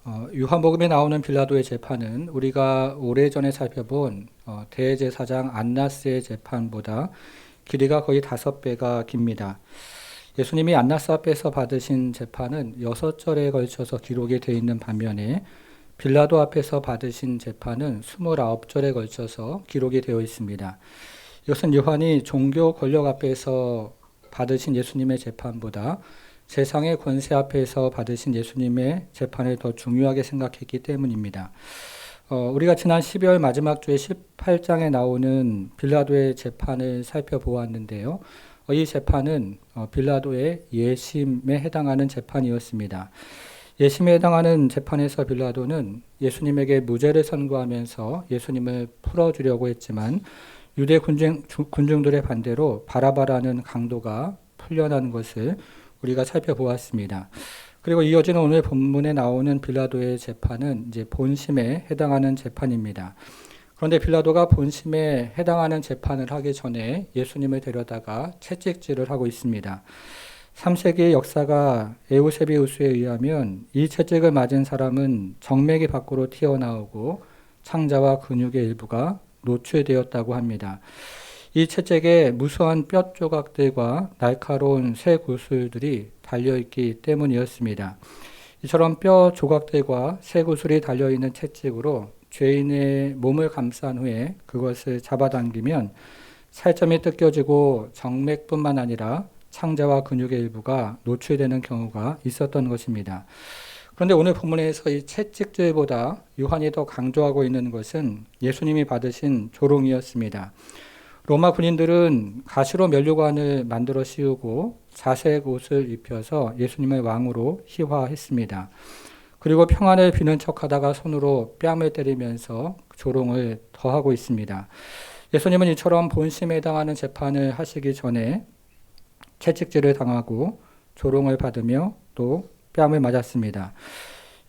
요한복음에 나오는 빌라도의 재판은 우리가 오래전에 살펴본 대제사장 안나스의 재판보다 길이가 거의 5배가 깁니다. 예수님이 안나스 앞에서 받으신 재판은 6절에 걸쳐서 기록이 되어 있는 반면에 빌라도 앞에서 받으신 재판은 29절에 걸쳐서 기록이 되어 있습니다. 이것은 요한이 종교 권력 앞에서 받으신 예수님의 재판보다 세상의 권세 앞에서 받으신 예수님의 재판을 더 중요하게 생각했기 때문입니다. 우리가 지난 12월 마지막 주에 18장에 나오는 빌라도의 재판을 살펴보았는데요. 이 재판은 빌라도의 예심에 해당하는 재판이었습니다. 예심에 해당하는 재판에서 빌라도는 예수님에게 무죄를 선고하면서 예수님을 풀어주려고 했지만 유대 군중들의 반대로 바라바라는 강도가 풀려나는 것을 우리가 살펴보았습니다. 그리고 이어지는 오늘 본문에 나오는 빌라도의 재판은 이제 본심에 해당하는 재판입니다. 그런데 빌라도가 본심에 해당하는 재판을 하기 전에 예수님을 데려다가 채찍질을 하고 있습니다. 3세기의 역사가 에우세비우스에 의하면 이 채찍을 맞은 사람은 정맥이 밖으로 튀어나오고 창자와 근육의 일부가 노출되었다고 합니다. 이 채찍에 무수한 뼈 조각들과 날카로운 쇠 구슬들이 달려있기 때문이었습니다. 이처럼 뼈 조각들과 쇠 구슬이 달려있는 채찍으로 죄인의 몸을 감싼 후에 그것을 잡아당기면 살점이 뜯겨지고 정맥뿐만 아니라 창자와 근육의 일부가 노출되는 경우가 있었던 것입니다. 그런데 오늘 본문에서 이 채찍질보다 요한이 더 강조하고 있는 것은 예수님이 받으신 조롱이었습니다. 로마 군인들은 가시로 면류관을 만들어 씌우고 자색 옷을 입혀서 예수님을 왕으로 희화했습니다. 그리고 평안을 비는 척하다가 손으로 뺨을 때리면서 조롱을 더하고 있습니다. 예수님은 이처럼 본심에 해당하는 재판을 하시기 전에 채찍질을 당하고 조롱을 받으며 또 뺨을 맞았습니다.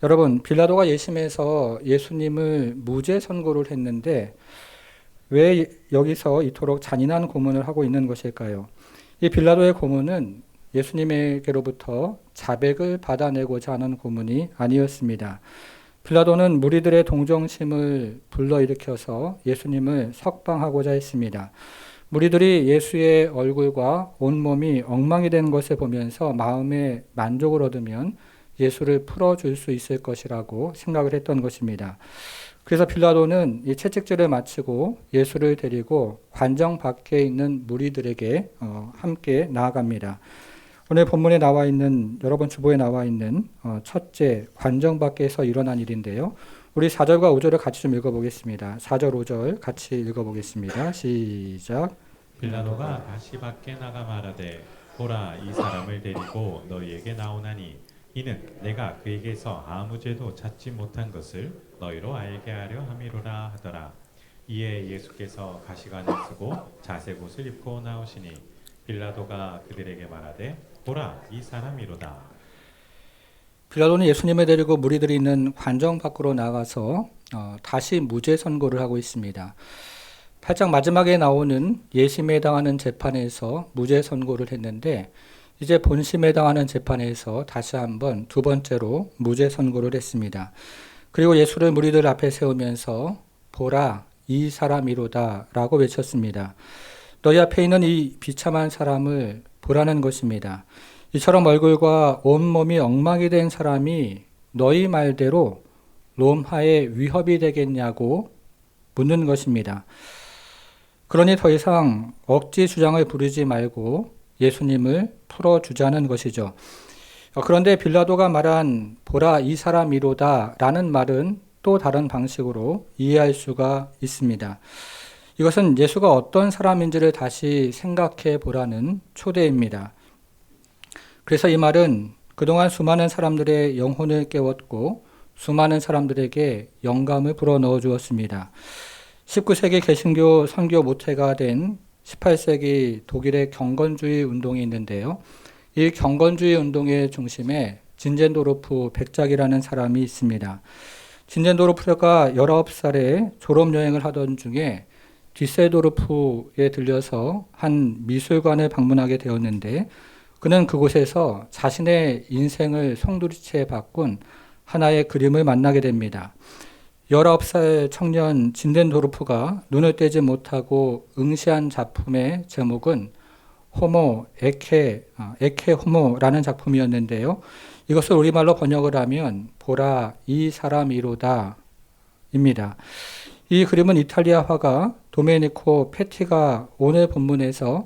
여러분, 빌라도가 예심에서 예수님을 무죄 선고를 했는데 왜 여기서 이토록 잔인한 고문을 하고 있는 것일까요? 이 빌라도의 고문은 예수님에게로부터 자백을 받아내고자 하는 고문이 아니었습니다. 빌라도는 무리들의 동정심을 불러일으켜서 예수님을 석방하고자 했습니다. 무리들이 예수의 얼굴과 온몸이 엉망이 된 것을 보면서 마음의 만족을 얻으면 예수를 풀어줄 수 있을 것이라고 생각을 했던 것입니다. 그래서 빌라도는 이 채찍질을 마치고 예수를 데리고 관정 밖에 있는 무리들에게 함께 나아갑니다. 오늘 본문에 나와 있는, 여러분 주보에 나와 있는 첫째, 관정 밖에서 일어난 일인데요. 우리 4절과 5절을 같이 좀 읽어보겠습니다. 4절, 5절 같이 읽어보겠습니다. 시작. 빌라도가 다시 밖에 나가 말하되 보라, 이 사람을 데리고 너희에게 나오나니 이는 내가 그에게서 아무 죄도 찾지 못한 것을 너희로 알게 하려 함이로라 하더라. 이에 예수께서 가시관을 쓰고 자색 옷을 입고 나오시니 빌라도가 그들에게 말하되 보라, 이 사람이로다. 빌라도는 예수님을 데리고 무리들이 있는 관정 밖으로 나가서 다시 무죄 선고를 하고 있습니다. 8장 마지막에 나오는 예심에 해당하는 재판에서 무죄 선고를 했는데 이제 본심에 해당하는 재판에서 다시 한번 두 번째로 무죄 선고를 했습니다. 그리고 예수를 무리들 앞에 세우면서 보라, 이 사람이로다 라고 외쳤습니다. 너희 앞에 있는 이 비참한 사람을 보라는 것입니다. 이처럼 얼굴과 온몸이 엉망이 된 사람이 너희 말대로 롬하에 위협이 되겠냐고 묻는 것입니다. 그러니 더 이상 억지 주장을 부르지 말고 예수님을 풀어주자는 것이죠. 그런데 빌라도가 말한 보라, 이 사람이로다 라는 말은 또 다른 방식으로 이해할 수가 있습니다. 이것은 예수가 어떤 사람인지를 다시 생각해 보라는 초대입니다. 그래서 이 말은 그동안 수많은 사람들의 영혼을 깨웠고 수많은 사람들에게 영감을 불어넣어 주었습니다. 19세기 개신교 선교 모태가 된 18세기 독일의 경건주의 운동이 있는데요. 이 경건주의 운동의 중심에 진젠도르프 백작이라는 사람이 있습니다. 진젠도르프가 19살에 졸업여행을 하던 중에 디셀도르프에 들려서 한 미술관을 방문하게 되었는데 그는 그곳에서 자신의 인생을 송두리째 바꾼 하나의 그림을 만나게 됩니다. 19살 청년 진덴도르프가 눈을 떼지 못하고 응시한 작품의 제목은 호모 에케 호모라는 작품이었는데요. 이것을 우리말로 번역을 하면 보라 이 사람이로다 입니다. 이 그림은 이탈리아 화가 도메니코 페티가 오늘 본문에서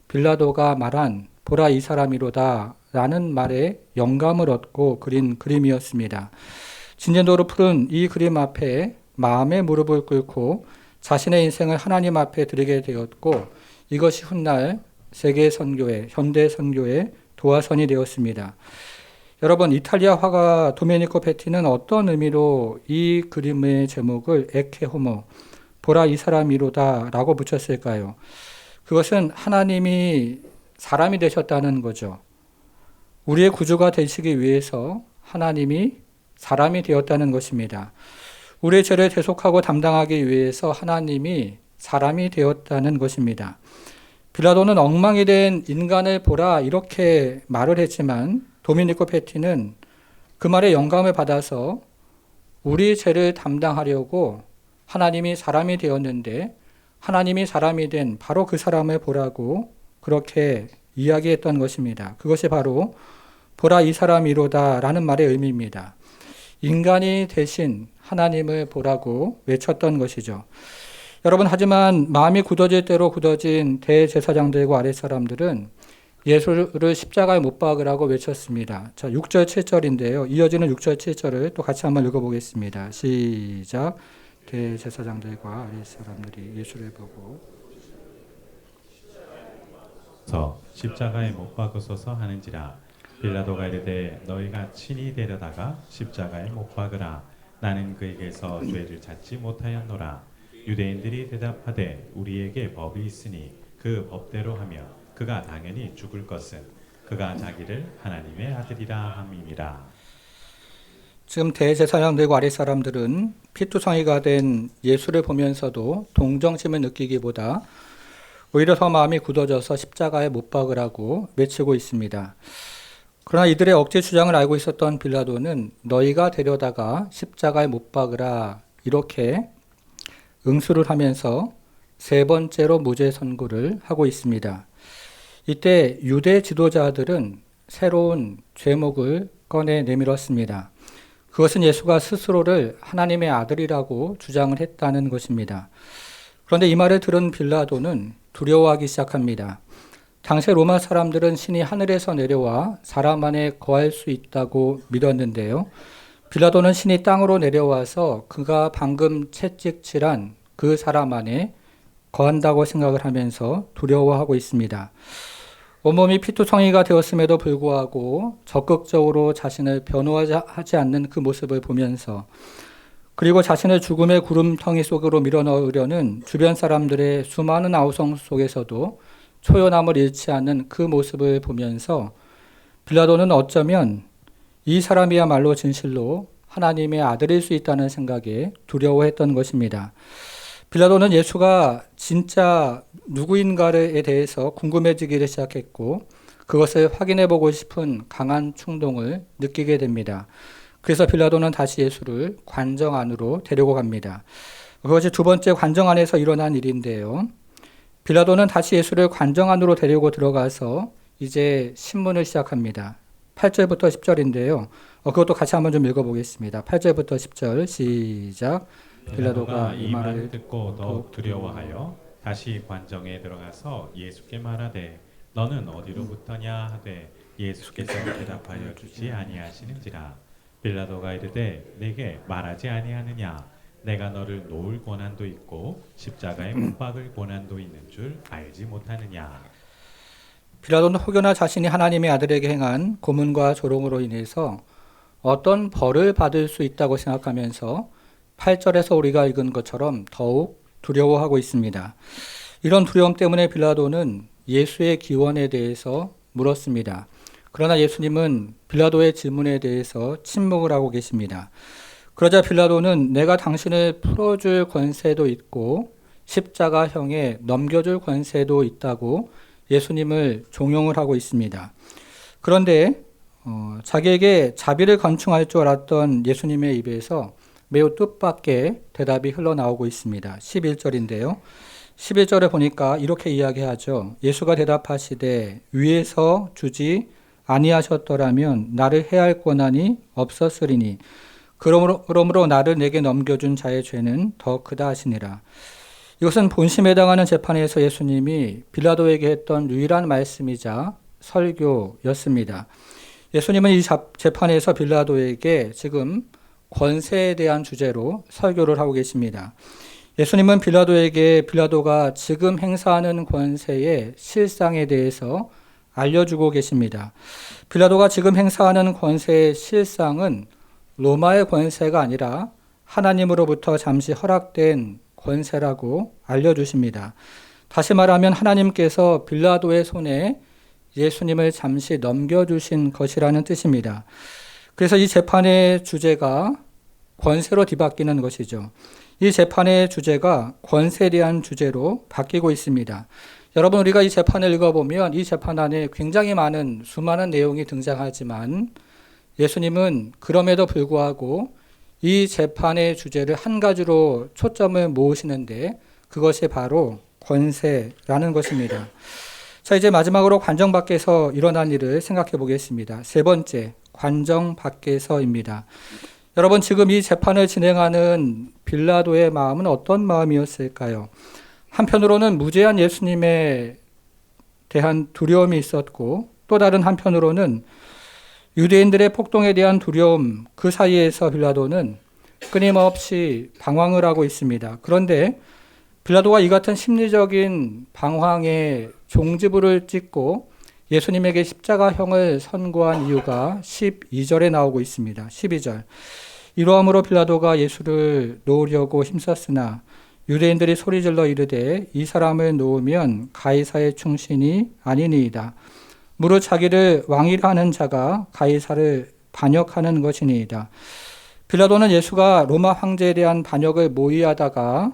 빌라도가 말한 보라 이 사람이로다 라는 말에 영감을 얻고 그린 그림이었습니다. 진젠도르프는 이 그림 앞에 마음의 무릎을 꿇고 자신의 인생을 하나님 앞에 드리게 되었고 이것이 훗날 세계 선교의 현대 선교의 도화선이 되었습니다. 여러분, 이탈리아 화가 도메니코 페티는 어떤 의미로 이 그림의 제목을 에케 호모, 보라 이 사람이로다 라고 붙였을까요? 그것은 하나님이 사람이 되셨다는 거죠. 우리의 구주가 되시기 위해서 하나님이 사람이 되었다는 것입니다. 우리의 죄를 대속하고 담당하기 위해서 하나님이 사람이 되었다는 것입니다. 빌라도는 엉망이 된 인간을 보라 이렇게 말을 했지만 도미니코 페티는 그 말에 영감을 받아서 우리 죄를 담당하려고 하나님이 사람이 되었는데 하나님이 사람이 된 바로 그 사람을 보라고 그렇게 이야기했던 것입니다. 그것이 바로 보라 이 사람이로다 라는 말의 의미입니다. 인간이 대신 하나님을 보라고 외쳤던 것이죠. 여러분, 하지만 마음이 굳어질 대로 굳어진 대제사장들과 아랫사람들은 예수를 십자가에 못 박으라고 외쳤습니다. 자, 6절 7절인데요. 이어지는 6절 7절을 또 같이 한번 읽어보겠습니다. 시작. 대제사장들과 아랫사람들이 예수를 보고 십자가에 못 박으소서 하는지라. 빌라도가 이르되 너희가 친히 데려다가 십자가에 못 박으라. 나는 그에게서 죄를 찾지 못하였노라. 유대인들이 대답하되 우리에게 법이 있으니 그 법대로 하며 그가 당연히 죽을 것은 그가 자기를 하나님의 아들이라 함이니라. 지금 대제사장들과 아랫사람들은 피투성이가 된 예수를 보면서도 동정심을 느끼기보다 오히려 더 마음이 굳어져서 십자가에 못 박으라고 외치고 있습니다. 그러나 이들의 억지 주장을 알고 있었던 빌라도는 너희가 데려다가 십자가에 못 박으라 이렇게 응수를 하면서 세 번째로 무죄 선고를 하고 있습니다. 이때 유대 지도자들은 새로운 죄목을 꺼내 내밀었습니다. 그것은 예수가 스스로를 하나님의 아들이라고 주장을 했다는 것입니다. 그런데 이 말을 들은 빌라도는 두려워하기 시작합니다. 당시 로마 사람들은 신이 하늘에서 내려와 사람 안에 거할 수 있다고 믿었는데요. 빌라도는 신이 땅으로 내려와서 그가 방금 채찍질한 그 사람 안에 거한다고 생각을 하면서 두려워하고 있습니다. 온몸이 피투성이가 되었음에도 불구하고 적극적으로 자신을 변호하지 않는 그 모습을 보면서 그리고 자신을 죽음의 구름텅이 속으로 밀어넣으려는 주변 사람들의 수많은 아우성 속에서도 초연함을 잃지 않는 그 모습을 보면서 빌라도는 어쩌면 이 사람이야말로 진실로 하나님의 아들일 수 있다는 생각에 두려워했던 것입니다. 빌라도는 예수가 진짜 누구인가에 대해서 궁금해지기를 시작했고 그것을 확인해보고 싶은 강한 충동을 느끼게 됩니다. 그래서 빌라도는 다시 예수를 관정 안으로 데리고 갑니다. 그것이 두 번째 관정 안에서 일어난 일인데요. 빌라도는 다시 예수를 관정 안으로 데리고 들어가서 이제 신문을 시작합니다. 8절부터 10절인데요. 그것도 같이 한번 좀 읽어보겠습니다. 8절부터 10절 시작. 빌라도가 이 말을 듣고 더욱 두려워하여 다시 관정에 들어가서 예수께 말하되 너는 어디로부터냐 하되 예수께서 대답하여 주지 아니하시는지라. 빌라도가 이르되 내게 말하지 아니하느냐. 내가 너를 놓을 권한도 있고 십자가에 못 박을 권한도 있는 줄 알지 못하느냐. 빌라도는 혹여나 자신이 하나님의 아들에게 행한 고문과 조롱으로 인해서 어떤 벌을 받을 수 있다고 생각하면서 8절에서 우리가 읽은 것처럼 더욱 두려워하고 있습니다. 이런 두려움 때문에 빌라도는 예수의 기원에 대해서 물었습니다. 그러나 예수님은 빌라도의 질문에 대해서 침묵을 하고 계십니다. 그러자 빌라도는 내가 당신을 풀어줄 권세도 있고 십자가형에 넘겨줄 권세도 있다고 예수님을 종용을 하고 있습니다. 그런데 자기에게 자비를 건충할 줄 알았던 예수님의 입에서 매우 뜻밖의 대답이 흘러나오고 있습니다. 11절인데요. 11절에 보니까 이렇게 이야기하죠. 예수가 대답하시되 위에서 주지 아니하셨더라면 나를 해할 권한이 없었으리니 그러므로 나를 내게 넘겨준 자의 죄는 더 크다 하시니라. 이것은 본심에 해당하는 재판에서 예수님이 빌라도에게 했던 유일한 말씀이자 설교였습니다. 예수님은 이 재판에서 빌라도에게 지금 권세에 대한 주제로 설교를 하고 계십니다. 예수님은 빌라도에게 빌라도가 지금 행사하는 권세의 실상에 대해서 알려주고 계십니다. 빌라도가 지금 행사하는 권세의 실상은 로마의 권세가 아니라 하나님으로부터 잠시 허락된 권세라고 알려주십니다. 다시 말하면 하나님께서 빌라도의 손에 예수님을 잠시 넘겨주신 것이라는 뜻입니다. 그래서 이 재판의 주제가 권세로 뒤바뀌는 것이죠. 이 재판의 주제가 권세에 대한 주제로 바뀌고 있습니다. 여러분, 우리가 이 재판을 읽어보면 이 재판 안에 굉장히 많은 수많은 내용이 등장하지만 예수님은 그럼에도 불구하고 이 재판의 주제를 한 가지로 초점을 모으시는데 그것이 바로 권세라는 것입니다. 자, 이제 마지막으로 관정 밖에서 일어난 일을 생각해 보겠습니다. 세 번째, 관정 밖에서입니다. 여러분, 지금 이 재판을 진행하는 빌라도의 마음은 어떤 마음이었을까요? 한편으로는 무죄한 예수님에 대한 두려움이 있었고 또 다른 한편으로는 유대인들의 폭동에 대한 두려움, 그 사이에서 빌라도는 끊임없이 방황을 하고 있습니다. 그런데 빌라도가 이 같은 심리적인 방황에 종지부를 찍고 예수님에게 십자가형을 선고한 이유가 12절에 나오고 있습니다. 12절. 이러함으로 빌라도가 예수를 놓으려고 힘썼으나 유대인들이 소리질러 이르되 이 사람을 놓으면 가이사의 충신이 아니니이다. 무릇 자기를 왕이라 하는 자가 가이사를 반역하는 것이니이다. 빌라도는 예수가 로마 황제에 대한 반역을 모의하다가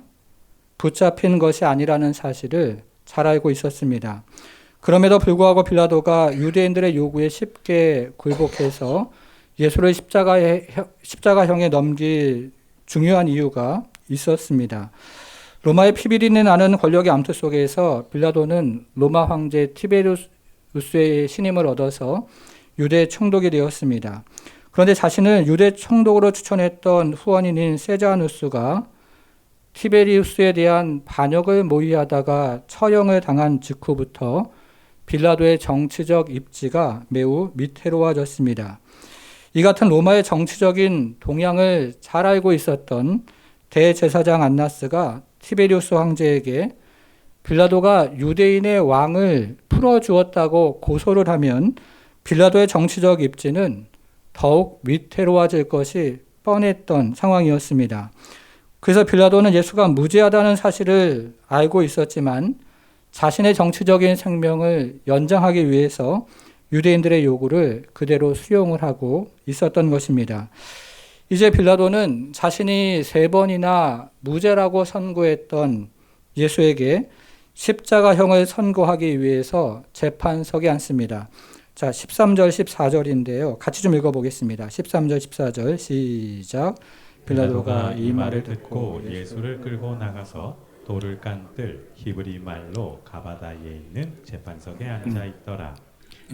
붙잡힌 것이 아니라는 사실을 잘 알고 있었습니다. 그럼에도 불구하고 빌라도가 유대인들의 요구에 쉽게 굴복해서 예수를 십자가형에 넘길 중요한 이유가 있었습니다. 로마의 피비린내 나는 권력의 암투 속에서 빌라도는 로마 황제 티베리우스의 신임을 얻어서 유대 총독이 되었습니다. 그런데 자신을 유대 총독으로 추천했던 후원인인 세자누스가 티베리우스에 대한 반역을 모의하다가 처형을 당한 직후부터 빌라도의 정치적 입지가 매우 위태로워졌습니다. 이 같은 로마의 정치적인 동향을 잘 알고 있었던 대제사장 안나스가 티베리우스 황제에게 빌라도가 유대인의 왕을 풀어주었다고 고소를 하면 빌라도의 정치적 입지는 더욱 위태로워질 것이 뻔했던 상황이었습니다. 그래서 빌라도는 예수가 무죄하다는 사실을 알고 있었지만 자신의 정치적인 생명을 연장하기 위해서 유대인들의 요구를 그대로 수용을 하고 있었던 것입니다. 이제 빌라도는 자신이 3번이나 무죄라고 선고했던 예수에게 십자가형을 선고하기 위해서 재판석에 앉습니다. 자, 13절, 14절인데요. 같이 좀 읽어보겠습니다. 13절, 14절 시작. 빌라도가 이 말을 듣고 예수를 끌고 나가서 돌을 깐 뜰 히브리 말로 가바다에 있는 재판석에 앉아 있더라.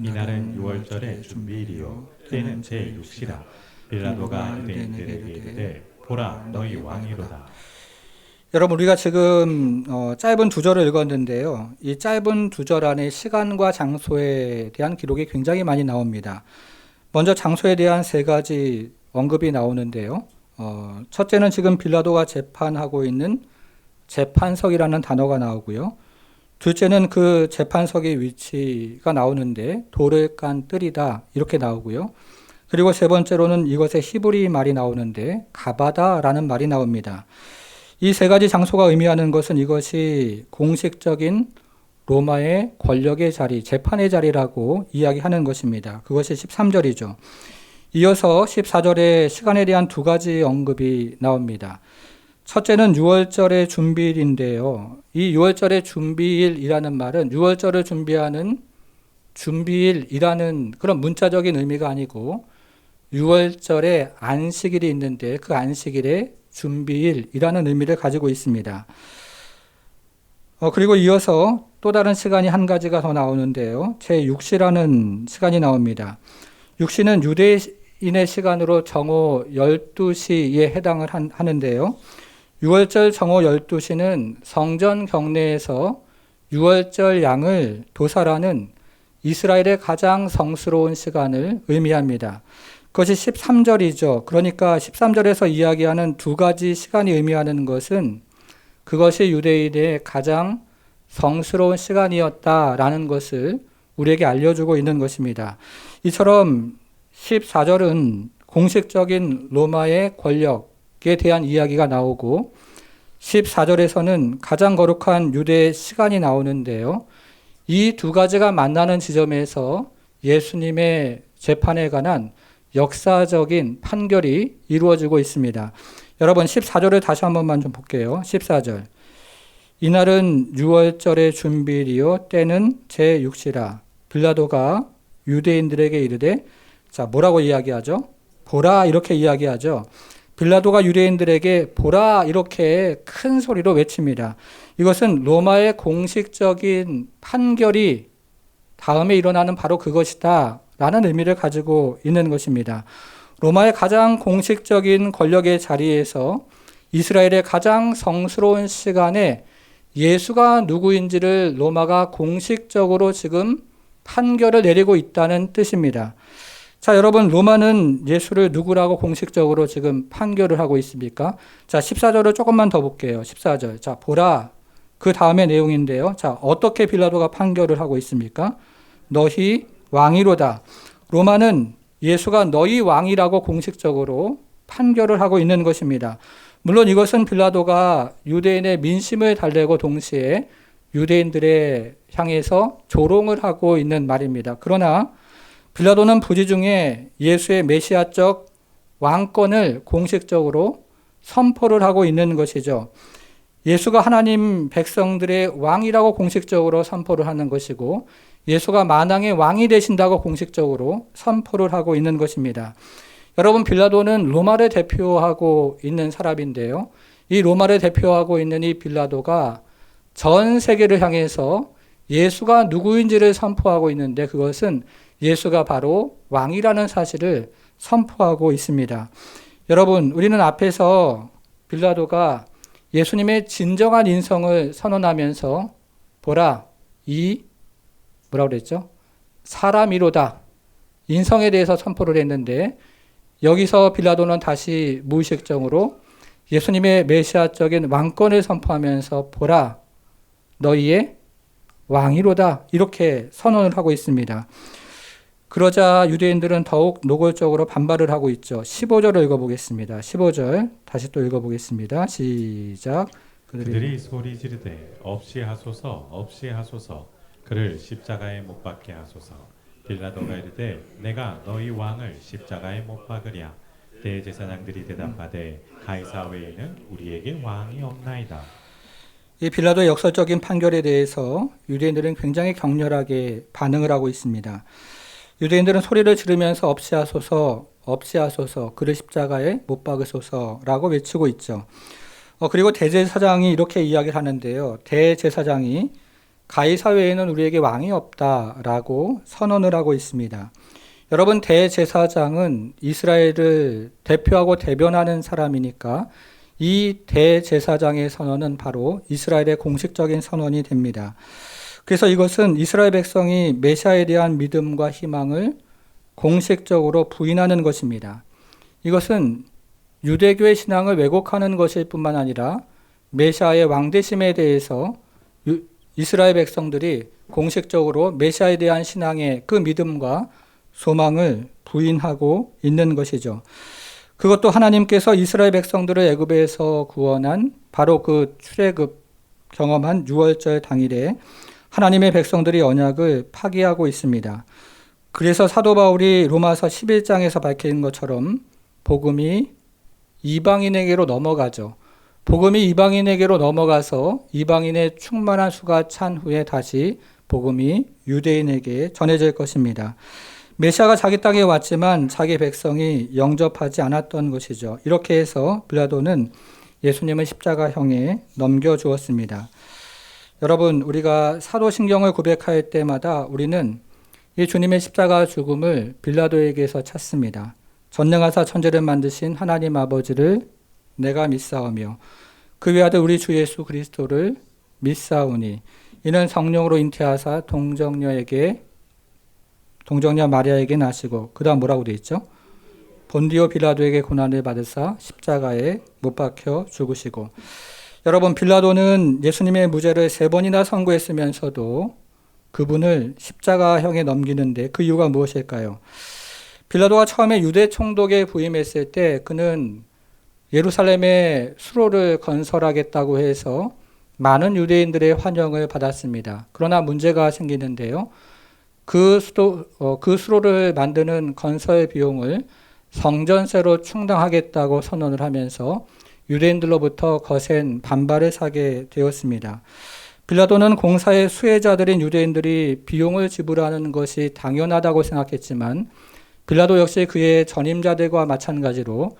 이날은 6월절의 준비일이요 때는 제6시라. 빌라도가 유대인들에게 이르되 보라 너희 왕이로다. 여러분, 우리가 지금 짧은 2절을 읽었는데요. 이 짧은 2절 안에 시간과 장소에 대한 기록이 굉장히 많이 나옵니다. 먼저 장소에 대한 3가지 언급이 나오는데요. 첫째는 지금 빌라도가 재판하고 있는 재판석이라는 단어가 나오고요. 둘째는 그 재판석의 위치가 나오는데 돌을 깐 뜰이다 이렇게 나오고요. 그리고 세 번째로는 이것의 히브리 말이 나오는데 가바다라는 말이 나옵니다. 이 3가지 장소가 의미하는 것은 이것이 공식적인 로마의 권력의 자리, 재판의 자리라고 이야기하는 것입니다. 그것이 13절이죠. 이어서 14절에 시간에 대한 2가지 언급이 나옵니다. 첫째는 6월절의 준비일인데요. 이 6월절의 준비일이라는 말은 6월절을 준비하는 준비일이라는 그런 문자적인 의미가 아니고 6월절에 안식일이 있는데 그 안식일에 준비일이라는 의미를 가지고 있습니다. 그리고 이어서 또 다른 시간이 한 가지가 더 나오는데요. 제6시라는 시간이 나옵니다. 6시는 유대인의 시간으로 정오 12시에 해당을 하는데요. 6월절 정오 12시는 성전 경내에서 6월절 양을 도살하는 이스라엘의 가장 성스러운 시간을 의미합니다. 그것이 13절이죠. 그러니까 13절에서 이야기하는 두 가지 시간이 의미하는 것은 그것이 유대인의 가장 성스러운 시간이었다라는 것을 우리에게 알려주고 있는 것입니다. 이처럼 14절은 공식적인 로마의 권력에 대한 이야기가 나오고 14절에서는 가장 거룩한 유대의 시간이 나오는데요. 이 두 가지가 만나는 지점에서 예수님의 재판에 관한 역사적인 판결이 이루어지고 있습니다. 여러분 14절을 다시 한 번만 좀 볼게요. 14절. 이날은 6월절의 준비일이요 때는 제6시라. 빌라도가 유대인들에게 이르되, 자 뭐라고 이야기하죠? 보라 이렇게 이야기하죠. 빌라도가 유대인들에게 보라 이렇게 큰 소리로 외칩니다. 이것은 로마의 공식적인 판결이 다음에 일어나는 바로 그것이다 라는 의미를 가지고 있는 것입니다. 로마의 가장 공식적인 권력의 자리에서 이스라엘의 가장 성스러운 시간에 예수가 누구인지를 로마가 공식적으로 지금 판결을 내리고 있다는 뜻입니다. 자, 여러분, 로마는 예수를 누구라고 공식적으로 지금 판결을 하고 있습니까? 자, 14절을 조금만 더 볼게요. 14절. 자, 보라. 그 다음의 내용인데요. 자, 어떻게 빌라도가 판결을 하고 있습니까? 너희 왕이로다. 로마는 예수가 너희 왕이라고 공식적으로 판결을 하고 있는 것입니다. 물론 이것은 빌라도가 유대인의 민심을 달래고 동시에 유대인들의 향해서 조롱을 하고 있는 말입니다. 그러나 빌라도는 부지 중에 예수의 메시아적 왕권을 공식적으로 선포를 하고 있는 것이죠. 예수가 하나님 백성들의 왕이라고 공식적으로 선포를 하는 것이고 예수가 만왕의 왕이 되신다고 공식적으로 선포를 하고 있는 것입니다. 여러분, 빌라도는 로마를 대표하고 있는 사람인데요. 이 로마를 대표하고 있는 이 빌라도가 전 세계를 향해서 예수가 누구인지를 선포하고 있는데 그것은 예수가 바로 왕이라는 사실을 선포하고 있습니다. 여러분, 우리는 앞에서 빌라도가 예수님의 진정한 인성을 선언하면서 보라, 이 뭐라고 그랬죠? 사람이로다. 인성에 대해서 선포를 했는데 여기서 빌라도는 다시 무의식적으로 예수님의 메시아적인 왕권을 선포하면서 보라, 너희의 왕이로다. 이렇게 선언을 하고 있습니다. 그러자 유대인들은 더욱 노골적으로 반발을 하고 있죠. 15절을 읽어보겠습니다. 15절 다시 또 읽어보겠습니다. 시작. 그들이 소리 지르되 없이 하소서 없이 하소서 그를 십자가에 못 박게 하소서. 빌라도가 이르되 내가 너희 왕을 십자가에 못 박으랴. 대제사장들이 대답하되 가이사 외에는 우리에게 왕이 없나이다. 이 빌라도의 역설적인 판결에 대해서 유대인들은 굉장히 격렬하게 반응을 하고 있습니다. 유대인들은 소리를 지르면서 없이 하소서, 없이 하소서, 그를 십자가에 못 박으소서라고 외치고 있죠. 그리고 대제사장이 이렇게 이야기를 하는데요. 대제사장이 가이사 외에는 우리에게 왕이 없다라고 선언을 하고 있습니다. 여러분, 대제사장은 이스라엘을 대표하고 대변하는 사람이니까 이 대제사장의 선언은 바로 이스라엘의 공식적인 선언이 됩니다. 그래서 이것은 이스라엘 백성이 메시아에 대한 믿음과 희망을 공식적으로 부인하는 것입니다. 이것은 유대교의 신앙을 왜곡하는 것일 뿐만 아니라 메시아의 왕되심에 대해서 이스라엘 백성들이 공식적으로 메시아에 대한 신앙의 그 믿음과 소망을 부인하고 있는 것이죠. 그것도 하나님께서 이스라엘 백성들을 애굽에서 구원한 바로 그 출애굽 경험한 6월절 당일에 하나님의 백성들이 언약을 파기하고 있습니다. 그래서 사도 바울이 로마서 11장에서 밝힌 것처럼 복음이 이방인에게로 넘어가죠. 복음이 이방인에게로 넘어가서 이방인의 충만한 수가 찬 후에 다시 복음이 유대인에게 전해질 것입니다. 메시아가 자기 땅에 왔지만 자기 백성이 영접하지 않았던 것이죠. 이렇게 해서 빌라도는 예수님을 십자가형에 넘겨주었습니다. 여러분, 우리가 사도신경을 고백할 때마다 우리는 이 주님의 십자가 죽음을 빌라도에게서 찾습니다. 전능하사 천지를 만드신 하나님 아버지를 내가 믿사오며 그 외아들 우리 주 예수 그리스도를 믿사오니 이는 성령으로 잉태하사 동정녀 마리아에게 나시고 그 다음 뭐라고 되어 있죠? 본디오 빌라도에게 고난을 받으사 십자가에 못 박혀 죽으시고. 여러분, 빌라도는 예수님의 무죄를 3번이나 선고했으면서도 그분을 십자가형에 넘기는데 그 이유가 무엇일까요? 빌라도가 처음에 유대 총독에 부임했을 때 그는 예루살렘에 수로를 건설하겠다고 해서 많은 유대인들의 환영을 받았습니다. 그러나 문제가 생기는데요. 그 수로를 만드는 건설 비용을 성전세로 충당하겠다고 선언을 하면서 유대인들로부터 거센 반발을 사게 되었습니다. 빌라도는 공사의 수혜자들인 유대인들이 비용을 지불하는 것이 당연하다고 생각했지만 빌라도 역시 그의 전임자들과 마찬가지로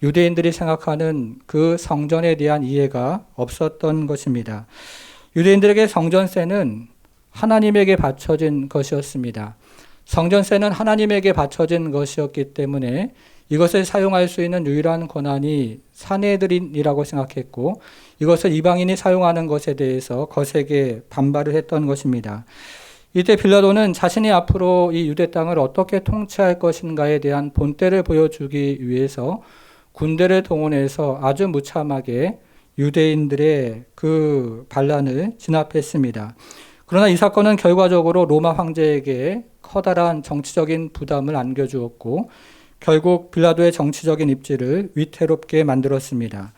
유대인들이 생각하는 그 성전에 대한 이해가 없었던 것입니다. 유대인들에게 성전세는 하나님에게 바쳐진 것이었습니다. 성전세는 하나님에게 바쳐진 것이었기 때문에 이것을 사용할 수 있는 유일한 권한이 사내들인이라고 생각했고 이것을 이방인이 사용하는 것에 대해서 거세게 반발을 했던 것입니다. 이때 빌라도는 자신이 앞으로 이 유대 땅을 어떻게 통치할 것인가에 대한 본때를 보여주기 위해서 군대를 동원해서 아주 무참하게 유대인들의 그 반란을 진압했습니다. 그러나 이 사건은 결과적으로 로마 황제에게 커다란 정치적인 부담을 안겨주었고 결국 빌라도의 정치적인 입지를 위태롭게 만들었습니다.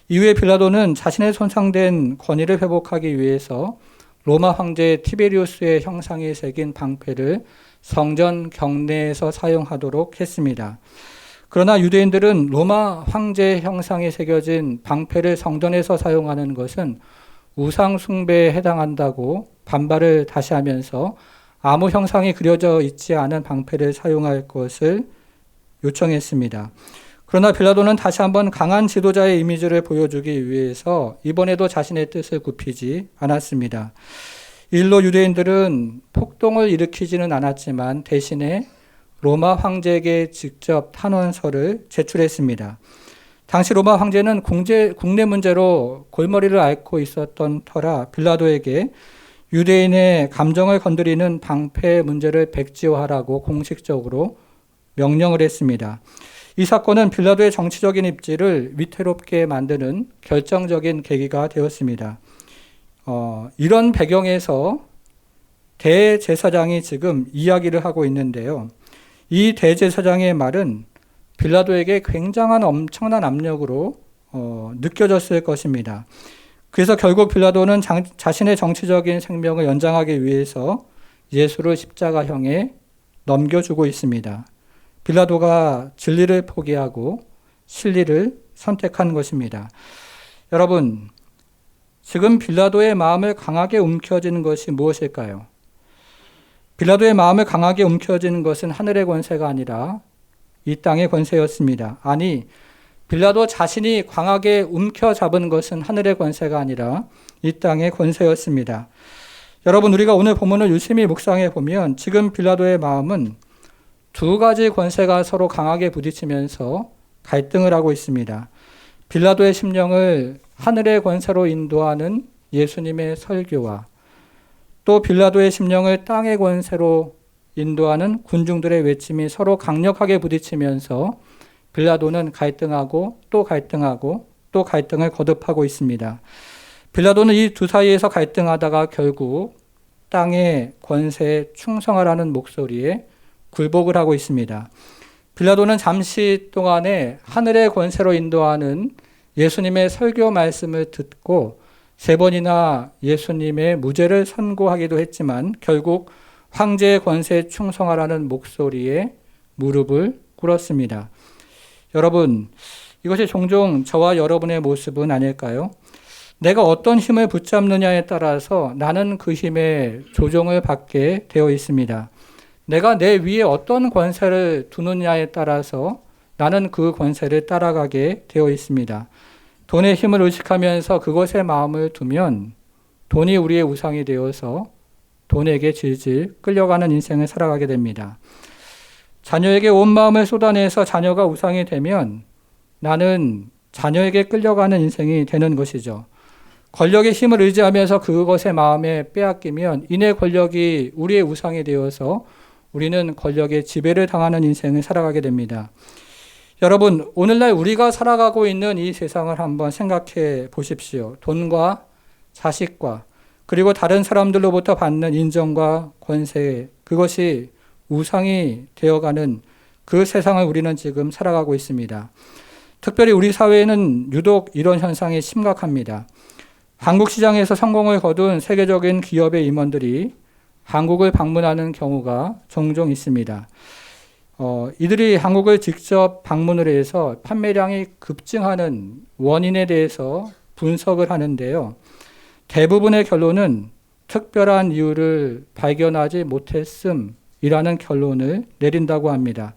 이후에 빌라도는 자신의 손상된 권위를 회복하기 위해서 로마 황제 티베리우스의 형상이 새긴 방패를 성전 경내에서 사용하도록 했습니다. 그러나 유대인들은 로마 황제 형상이 새겨진 방패를 성전에서 사용하는 것은 우상 숭배에 해당한다고 반발을 다시 하면서 아무 형상이 그려져 있지 않은 방패를 사용할 것을 요청했습니다. 그러나 빌라도는 다시 한번 강한 지도자의 이미지를 보여주기 위해서 이번에도 자신의 뜻을 굽히지 않았습니다. 일로 유대인들은 폭동을 일으키지는 않았지만 대신에 로마 황제에게 직접 탄원서를 제출했습니다. 당시 로마 황제는 국내 문제로 골머리를 앓고 있었던 터라 빌라도에게 유대인의 감정을 건드리는 방패 문제를 백지화하라고 공식적으로 명령을 했습니다. 이 사건은 빌라도의 정치적인 입지를 위태롭게 만드는 결정적인 계기가 되었습니다. 이런 배경에서 대제사장이 지금 이야기를 하고 있는데요. 이 대제사장의 말은 빌라도에게 굉장한 엄청난 압력으로 느껴졌을 것입니다. 그래서 결국 빌라도는 자신의 정치적인 생명을 연장하기 위해서 예수를 십자가형에 넘겨주고 있습니다. 빌라도가 진리를 포기하고 진리를 선택한 것입니다. 여러분, 지금 빌라도의 마음을 강하게 움켜쥐는 것이 무엇일까요? 빌라도의 마음을 강하게 움켜쥐는 것은 하늘의 권세가 아니라 이 땅의 권세였습니다. 아니, 빌라도 자신이 강하게 움켜잡은 것은 하늘의 권세가 아니라 이 땅의 권세였습니다. 여러분, 우리가 오늘 본문을 유심히 묵상해 보면 지금 빌라도의 마음은 두 가지 권세가 서로 강하게 부딪히면서 갈등을 하고 있습니다. 빌라도의 심령을 하늘의 권세로 인도하는 예수님의 설교와 또 빌라도의 심령을 땅의 권세로 인도하는 군중들의 외침이 서로 강력하게 부딪히면서 빌라도는 갈등하고 또 갈등하고 또 갈등을 거듭하고 있습니다. 빌라도는 이 두 사이에서 갈등하다가 결국 땅의 권세에 충성하라는 목소리에 굴복을 하고 있습니다. 빌라도는 잠시 동안에 하늘의 권세로 인도하는 예수님의 설교 말씀을 듣고 3번이나 예수님의 무죄를 선고하기도 했지만 결국 황제의 권세에 충성하라는 목소리에 무릎을 꿇었습니다. 여러분, 이것이 종종 저와 여러분의 모습은 아닐까요? 내가 어떤 힘을 붙잡느냐에 따라서 나는 그 힘에 조종을 받게 되어 있습니다. 내가 내 위에 어떤 권세를 두느냐에 따라서 나는 그 권세를 따라가게 되어 있습니다. 돈의 힘을 의식하면서 그것에 마음을 두면 돈이 우리의 우상이 되어서 돈에게 질질 끌려가는 인생을 살아가게 됩니다. 자녀에게 온 마음을 쏟아내서 자녀가 우상이 되면 나는 자녀에게 끌려가는 인생이 되는 것이죠. 권력의 힘을 의지하면서 그것의 마음에 빼앗기면 이내 권력이 우리의 우상이 되어서 우리는 권력의 지배를 당하는 인생을 살아가게 됩니다. 여러분, 오늘날 우리가 살아가고 있는 이 세상을 한번 생각해 보십시오. 돈과 자식과 그리고 다른 사람들로부터 받는 인정과 권세, 그것이 우상이 되어가는 그 세상을 우리는 지금 살아가고 있습니다. 특별히 우리 사회에는 유독 이런 현상이 심각합니다. 한국 시장에서 성공을 거둔 세계적인 기업의 임원들이 한국을 방문하는 경우가 종종 있습니다. 이들이 한국을 직접 방문을 해서 판매량이 급증하는 원인에 대해서 분석을 하는데요. 대부분의 결론은 특별한 이유를 발견하지 못했음이라는 결론을 내린다고 합니다.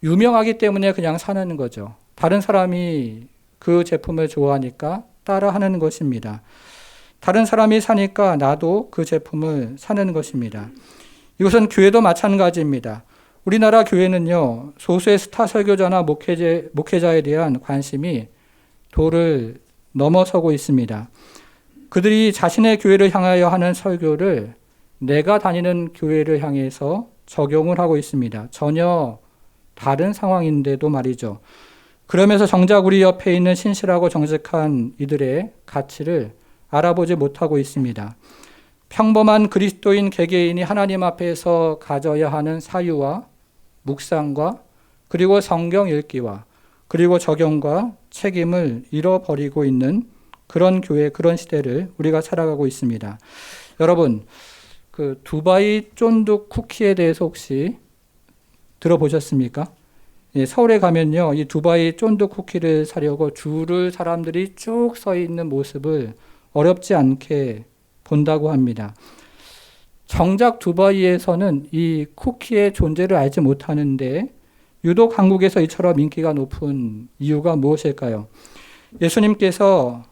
유명하기 때문에 그냥 사는 거죠. 다른 사람이 그 제품을 좋아하니까 따라하는 것입니다. 다른 사람이 사니까 나도 그 제품을 사는 것입니다. 이것은 교회도 마찬가지입니다. 우리나라 교회는요, 소수의 스타 설교자나 목회자에 대한 관심이 도를 넘어서고 있습니다. 그들이 자신의 교회를 향하여 하는 설교를 내가 다니는 교회를 향해서 적용을 하고 있습니다. 전혀 다른 상황인데도 말이죠. 그러면서 정작 우리 옆에 있는 신실하고 정직한 이들의 가치를 알아보지 못하고 있습니다. 평범한 그리스도인 개개인이 하나님 앞에서 가져야 하는 사유와 묵상과 그리고 성경 읽기와 그리고 적용과 책임을 잃어버리고 있는 그런 교회, 그런 시대를 우리가 살아가고 있습니다. 여러분, 그 두바이 쫀득 쿠키에 대해서 혹시 들어보셨습니까? 예, 서울에 가면요, 이 두바이 쫀득 쿠키를 사려고 줄을 사람들이 쭉 서 있는 모습을 어렵지 않게 본다고 합니다. 정작 두바이에서는 이 쿠키의 존재를 알지 못하는데 유독 한국에서 이처럼 인기가 높은 이유가 무엇일까요? 예수님께서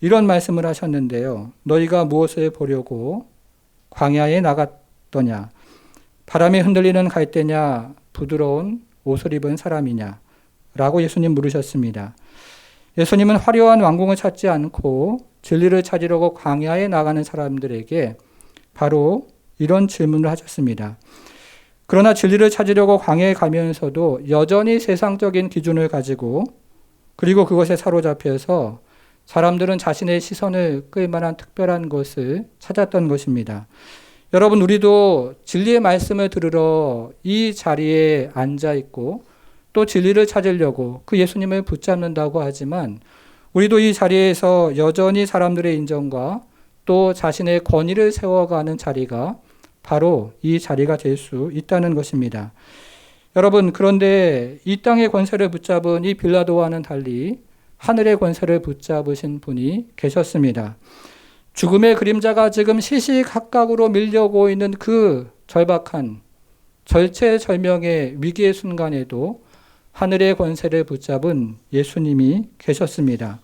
이런 말씀을 하셨는데요. 너희가 무엇을 보려고 광야에 나갔더냐? 바람에 흔들리는 갈대냐? 부드러운 옷을 입은 사람이냐? 라고 예수님 물으셨습니다. 예수님은 화려한 왕궁을 찾지 않고 진리를 찾으려고 광야에 나가는 사람들에게 바로 이런 질문을 하셨습니다. 그러나 진리를 찾으려고 광야에 가면서도 여전히 세상적인 기준을 가지고 그리고 그것에 사로잡혀서 사람들은 자신의 시선을 끌 만한 특별한 것을 찾았던 것입니다. 여러분, 우리도 진리의 말씀을 들으러 이 자리에 앉아 있고 또 진리를 찾으려고 그 예수님을 붙잡는다고 하지만 우리도 이 자리에서 여전히 사람들의 인정과 또 자신의 권위를 세워가는 자리가 바로 이 자리가 될 수 있다는 것입니다. 여러분, 그런데 이 땅의 권세를 붙잡은 이 빌라도와는 달리 하늘의 권세를 붙잡으신 분이 계셨습니다. 죽음의 그림자가 지금 시시각각으로 밀려오고 있는 그 절박한 절체절명의 위기의 순간에도 하늘의 권세를 붙잡은 예수님이 계셨습니다.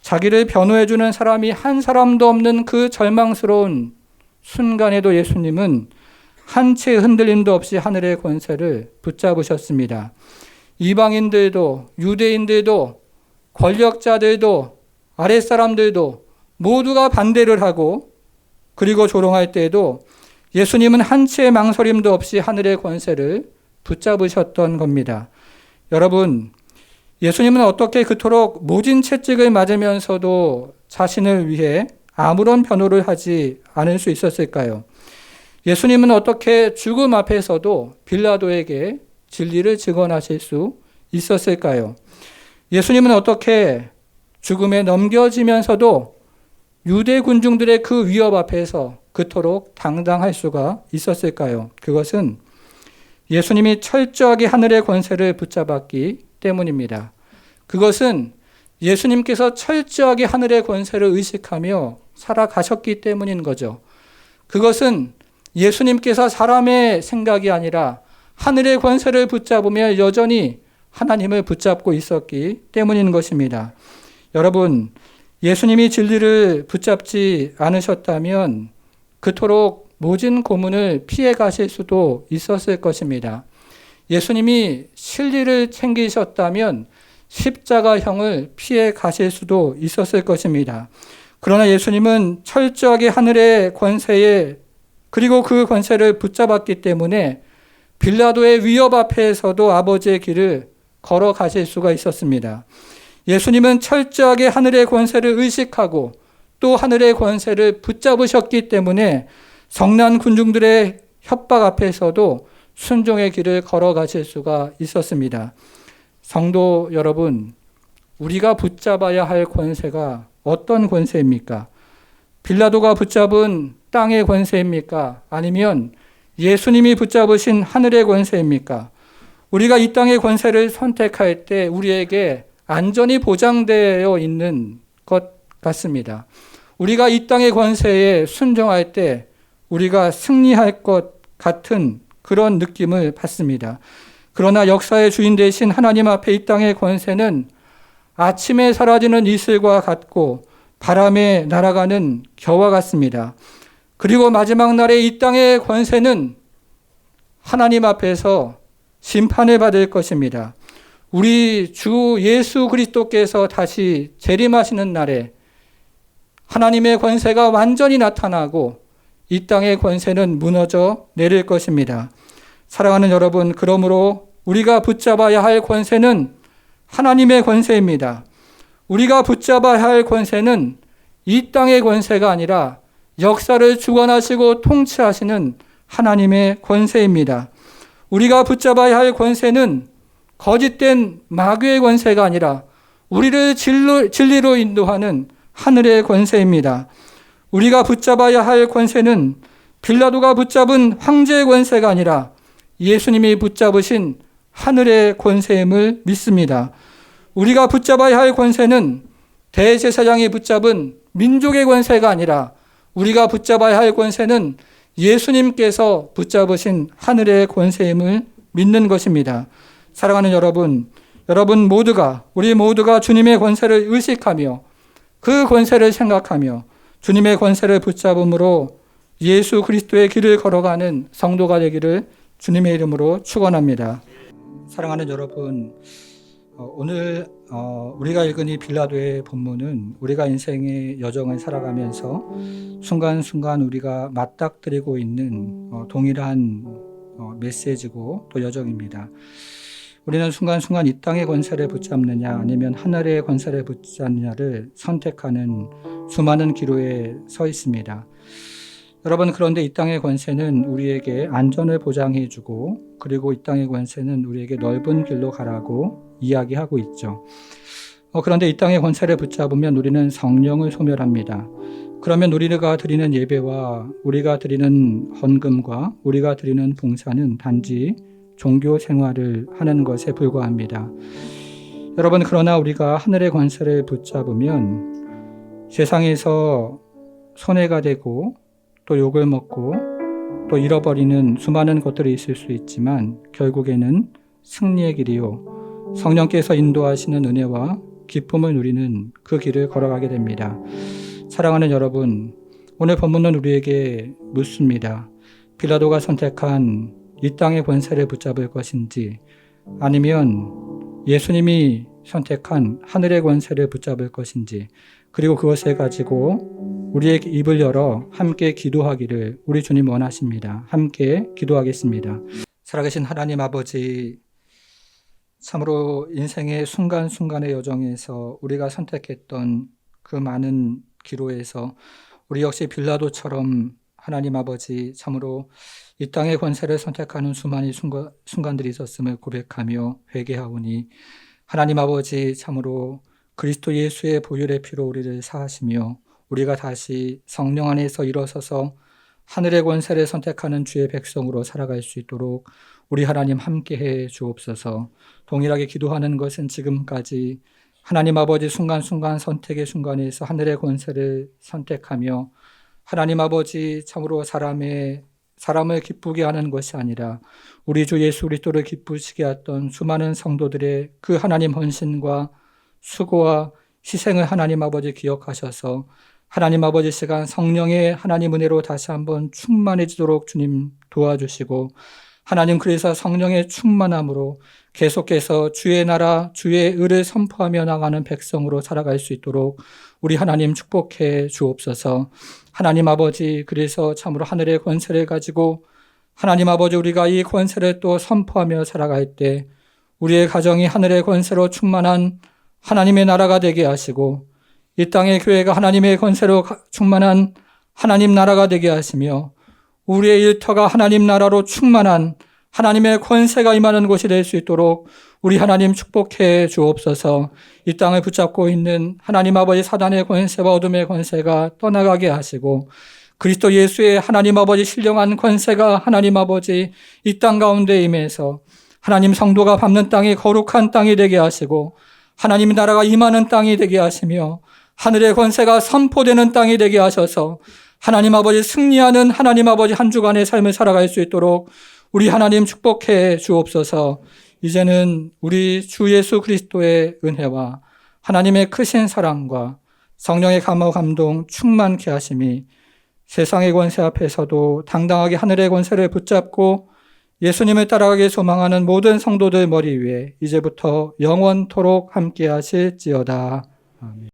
자기를 변호해주는 사람이 한 사람도 없는 그 절망스러운 순간에도 예수님은 한 채 흔들림도 없이 하늘의 권세를 붙잡으셨습니다. 이방인들도 유대인들도 권력자들도 아랫사람들도 모두가 반대를 하고 그리고 조롱할 때에도 예수님은 한 채의 망설임도 없이 하늘의 권세를 붙잡으셨던 겁니다. 여러분, 예수님은 어떻게 그토록 모진 채찍을 맞으면서도 자신을 위해 아무런 변호를 하지 않을 수 있었을까요? 예수님은 어떻게 죽음 앞에서도 빌라도에게 진리를 증언하실 수 있었을까요? 예수님은 어떻게 죽음에 넘겨지면서도 유대 군중들의 그 위협 앞에서 그토록 당당할 수가 있었을까요? 그것은 예수님이 철저하게 하늘의 권세를 붙잡았기 때문입니다. 그것은 예수님께서 철저하게 하늘의 권세를 의식하며 살아가셨기 때문인 거죠. 그것은 예수님께서 사람의 생각이 아니라 하늘의 권세를 붙잡으며 여전히 하나님을 붙잡고 있었기 때문인 것입니다. 여러분, 예수님이 진리를 붙잡지 않으셨다면 그토록 모진 고문을 피해 가실 수도 있었을 것입니다. 예수님이 진리를 챙기셨다면 십자가형을 피해 가실 수도 있었을 것입니다. 그러나 예수님은 철저하게 하늘의 권세에 그리고 그 권세를 붙잡았기 때문에 빌라도의 위협 앞에서도 아버지의 길을 걸어가실 수가 있었습니다. 예수님은 철저하게 하늘의 권세를 의식하고 또 하늘의 권세를 붙잡으셨기 때문에 성난 군중들의 협박 앞에서도 순종의 길을 걸어가실 수가 있었습니다. 성도 여러분, 우리가 붙잡아야 할 권세가 어떤 권세입니까? 빌라도가 붙잡은 땅의 권세입니까? 아니면 예수님이 붙잡으신 하늘의 권세입니까? 우리가 이 땅의 권세를 선택할 때 우리에게 안전이 보장되어 있는 것 같습니다. 우리가 이 땅의 권세에 순종할 때 우리가 승리할 것 같은 그런 느낌을 받습니다. 그러나 역사의 주인 되신 하나님 앞에 이 땅의 권세는 아침에 사라지는 이슬과 같고 바람에 날아가는 겨와 같습니다. 그리고 마지막 날에 이 땅의 권세는 하나님 앞에서 심판을 받을 것입니다. 우리 주 예수 그리스도께서 다시 재림하시는 날에 하나님의 권세가 완전히 나타나고 이 땅의 권세는 무너져 내릴 것입니다. 사랑하는 여러분, 그러므로 우리가 붙잡아야 할 권세는 하나님의 권세입니다. 우리가 붙잡아야 할 권세는 이 땅의 권세가 아니라 역사를 주관하시고 통치하시는 하나님의 권세입니다. 우리가 붙잡아야 할 권세는 거짓된 마귀의 권세가 아니라 우리를 진리로 인도하는 하늘의 권세입니다. 우리가 붙잡아야 할 권세는 빌라도가 붙잡은 황제의 권세가 아니라 예수님이 붙잡으신 하늘의 권세임을 믿습니다. 우리가 붙잡아야 할 권세는 대제사장이 붙잡은 민족의 권세가 아니라 우리가 붙잡아야 할 권세는 예수님께서 붙잡으신 하늘의 권세임을 믿는 것입니다. 사랑하는 여러분, 우리 모두가 주님의 권세를 의식하며 그 권세를 생각하며 주님의 권세를 붙잡음으로 예수 그리스도의 길을 걸어가는 성도가 되기를 주님의 이름으로 축원합니다. 사랑하는 여러분, 오늘 우리가 읽은 이 빌라도의 본문은 우리가 인생의 여정을 살아가면서 순간순간 우리가 맞닥뜨리고 있는 동일한 메시지고 또 여정입니다. 우리는 순간순간 이 땅의 권세를 붙잡느냐 아니면 하늘의 권세를 붙잡느냐를 선택하는 수많은 기로에 서 있습니다. 여러분, 그런데 이 땅의 권세는 우리에게 안전을 보장해 주고 그리고 이 땅의 권세는 우리에게 넓은 길로 가라고 이야기하고 있죠. 그런데 이 땅의 권세를 붙잡으면 우리는 성령을 소멸합니다. 그러면 우리가 드리는 예배와 우리가 드리는 헌금과 우리가 드리는 봉사는 단지 종교 생활을 하는 것에 불과합니다. 여러분, 그러나 우리가 하늘의 권세를 붙잡으면 세상에서 손해가 되고 또 욕을 먹고 또 잃어버리는 수많은 것들이 있을 수 있지만 결국에는 승리의 길이요 성령께서 인도하시는 은혜와 기쁨을 누리는 그 길을 걸어가게 됩니다. 사랑하는 여러분, 오늘 본문은 우리에게 묻습니다. 빌라도가 선택한 이 땅의 권세를 붙잡을 것인지 아니면 예수님이 선택한 하늘의 권세를 붙잡을 것인지, 그리고 그것을 가지고 우리의 입을 열어 함께 기도하기를 우리 주님 원하십니다. 함께 기도하겠습니다. 살아계신 하나님 아버지, 참으로 인생의 순간순간의 여정에서 우리가 선택했던 그 많은 기로에서 우리 역시 빌라도처럼 하나님 아버지, 참으로 이 땅의 권세를 선택하는 수많은 순간들이 있었음을 고백하며 회개하오니 하나님 아버지, 참으로 그리스도 예수의 보혈의 피로 우리를 사하시며 우리가 다시 성령 안에서 일어서서 하늘의 권세를 선택하는 주의 백성으로 살아갈 수 있도록 우리 하나님 함께해 주옵소서. 동일하게 기도하는 것은 지금까지 하나님 아버지 순간순간 선택의 순간에서 하늘의 권세를 선택하며 하나님 아버지 참으로 사람을 기쁘게 하는 것이 아니라 우리 주 예수 그리스도를 기쁘시게 했던 수많은 성도들의 그 하나님 헌신과 수고와 희생을 하나님 아버지 기억하셔서 하나님 아버지 시간 성령의 하나님 은혜로 다시 한번 충만해지도록 주님 도와주시고 하나님 그래서 성령의 충만함으로 계속해서 주의 나라, 주의 의를 선포하며 나가는 백성으로 살아갈 수 있도록 우리 하나님 축복해 주옵소서. 하나님 아버지 그래서 참으로 하늘의 권세를 가지고 하나님 아버지 우리가 이 권세를 또 선포하며 살아갈 때 우리의 가정이 하늘의 권세로 충만한 하나님의 나라가 되게 하시고 이 땅의 교회가 하나님의 권세로 충만한 하나님 나라가 되게 하시며 우리의 일터가 하나님 나라로 충만한 하나님의 권세가 임하는 곳이 될 수 있도록 우리 하나님 축복해 주옵소서. 이 땅을 붙잡고 있는 하나님 아버지 사단의 권세와 어둠의 권세가 떠나가게 하시고 그리스도 예수의 하나님 아버지 신령한 권세가 하나님 아버지 이 땅 가운데 임해서 하나님 성도가 밟는 땅이 거룩한 땅이 되게 하시고 하나님 나라가 임하는 땅이 되게 하시며 하늘의 권세가 선포되는 땅이 되게 하셔서 하나님 아버지 승리하는 하나님 아버지 한 주간의 삶을 살아갈 수 있도록 우리 하나님 축복해 주옵소서. 이제는 우리 주 예수 그리스도의 은혜와 하나님의 크신 사랑과 성령의 감화 감동 충만케 하심이 세상의 권세 앞에서도 당당하게 하늘의 권세를 붙잡고 예수님을 따라가기 소망하는 모든 성도들 머리 위에 이제부터 영원토록 함께 하실지어다. 아멘.